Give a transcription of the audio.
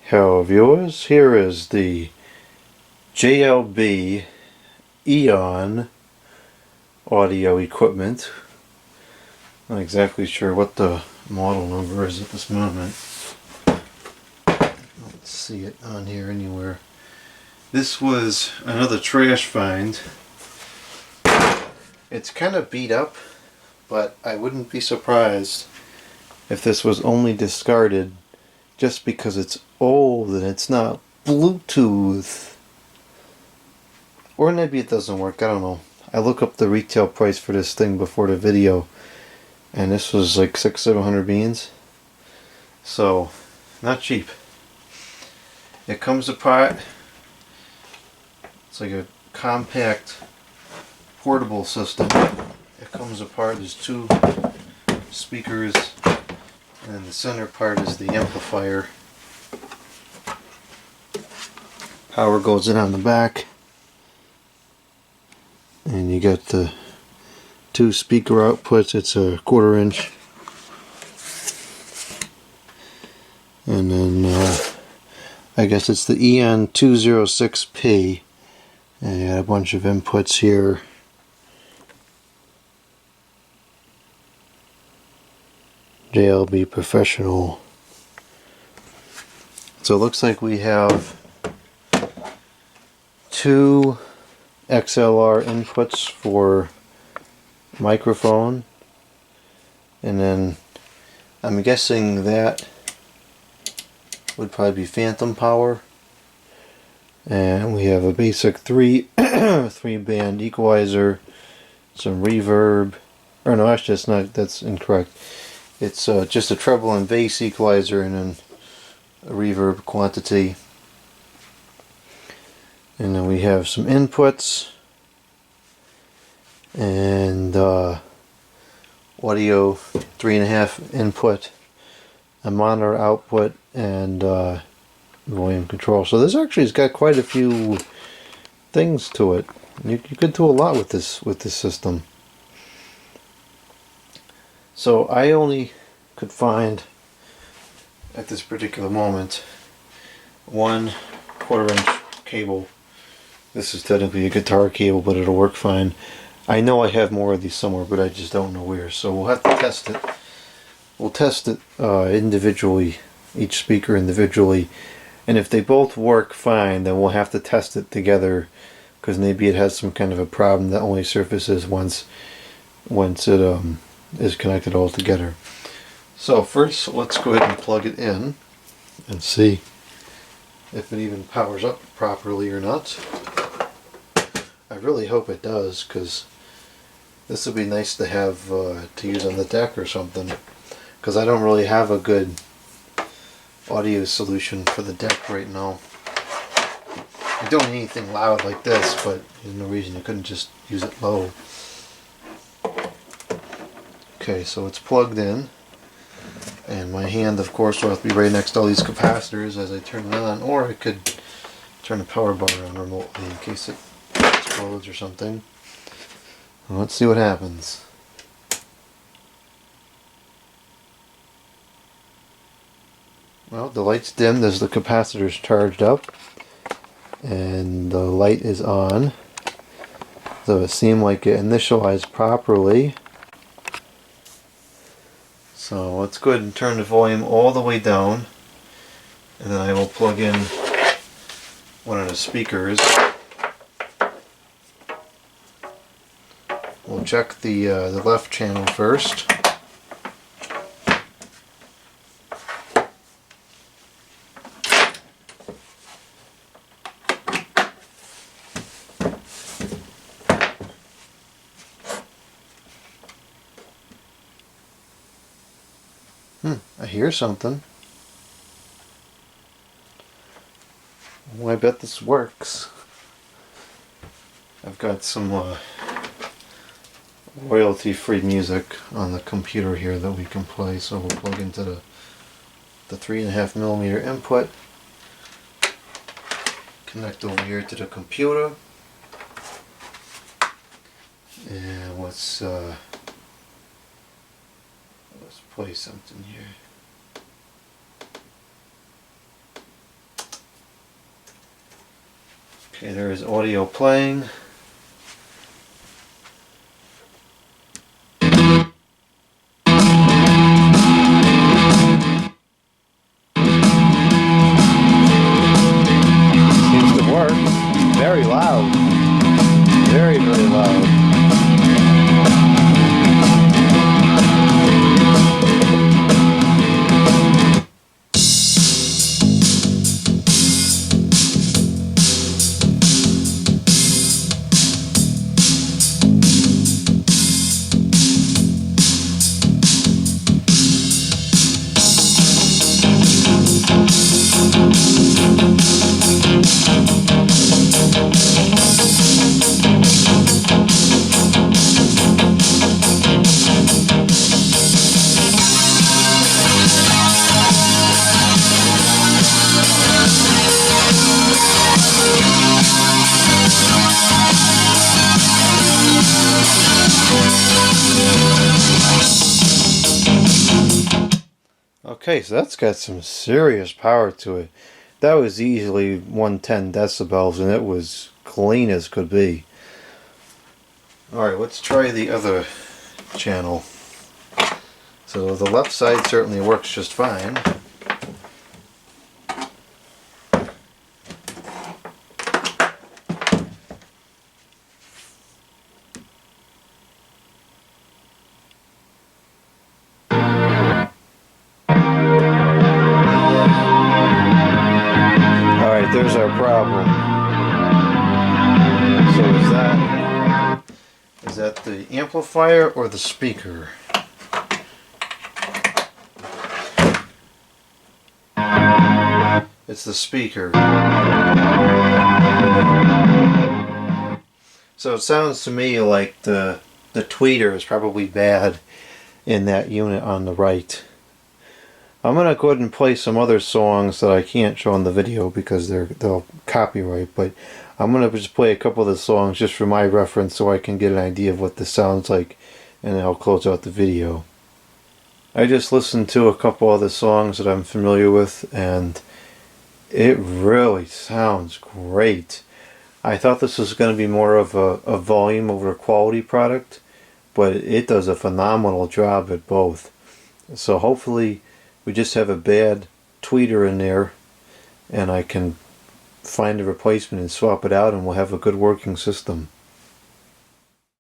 Hello viewers, here is the JBL EON audio equipment. Not exactly sure what the model number is at this moment. I don't see it on here anywhere. This was another trash find. It's kind of beat up, but I wouldn't be surprised if this was only discarded just because it's old and it's not Bluetooth. Or maybe it doesn't work, I don't know. I look up the retail price for this thing before the video, and this was like 600-700 beans. So, not cheap. It comes apart. It's like a compact portable system. It comes apart. There's two speakers, and the center part is the amplifier. Power goes in on the back, and you got the two speaker outputs. It's a 1/4 inch, and then I guess it's the EON206P, and you got a bunch of inputs here. JBL Professional. So it looks like we have two XLR inputs for microphone, and then I'm guessing that would probably be phantom power, and we have a basic three band equalizer, some reverb, or no, actually that's incorrect. It's just a treble and bass equalizer, and then a reverb quantity. And then we have some inputs and audio 3.5 input, a monitor output, and volume control. So this actually has got quite a few things to it. You could do a lot with this system. So I only could find at this particular moment 1/4 inch cable. This is technically a guitar cable, but it'll work fine. I know I have more of these somewhere, but I just don't know where. So we'll have to test it. We'll test it individually, each speaker individually, and if they both work fine, then we'll have to test it together, because maybe it has some kind of a problem that only surfaces once it is connected all together. So first, let's go ahead and plug it in and see if it even powers up properly or not. I really hope it does, because this would be nice to have to use on the deck or something, because I don't really have a good audio solution for the deck right now. I don't need anything loud like this, but there's no reason you couldn't just use it low. Okay, so it's plugged in, and my hand, of course, will have to be right next to all these capacitors as I turn it on, or I could turn the power bar on remotely in case it explodes or something. Well, let's see what happens. Well, the light's dimmed as the capacitor's charged up, and the light is on, so it seemed like it initialized properly. So let's go ahead and turn the volume all the way down, and then I will plug in one of the speakers. We'll check the left channel first. I hear something. Well, I bet this works. I've got some royalty-free music on the computer here that we can play, so we'll plug into the 3.5mm input, connect over here to the computer, and let's play something here. Okay, there is audio playing. Seems to work. Very loud. Very, very loud. Okay, so that's got some serious power to it. That was easily 110 decibels and it was clean as could be. Alright, let's try the other channel. So the left side certainly works just fine. Alright, there's our problem. So is that the amplifier or the speaker? It's the speaker. So it sounds to me like the tweeter is probably bad in that unit on the right. I'm going to go ahead and play some other songs that I can't show on the video because they'll copyright, but I'm going to just play a couple of the songs just for my reference so I can get an idea of what this sounds like, and then I'll close out the video. I just listened to a couple of the songs that I'm familiar with and it really sounds great. I thought this was going to be more of a volume over quality product, but it does a phenomenal job at both. So hopefully we just have a bad tweeter in there and I can find a replacement and swap it out and we'll have a good working system.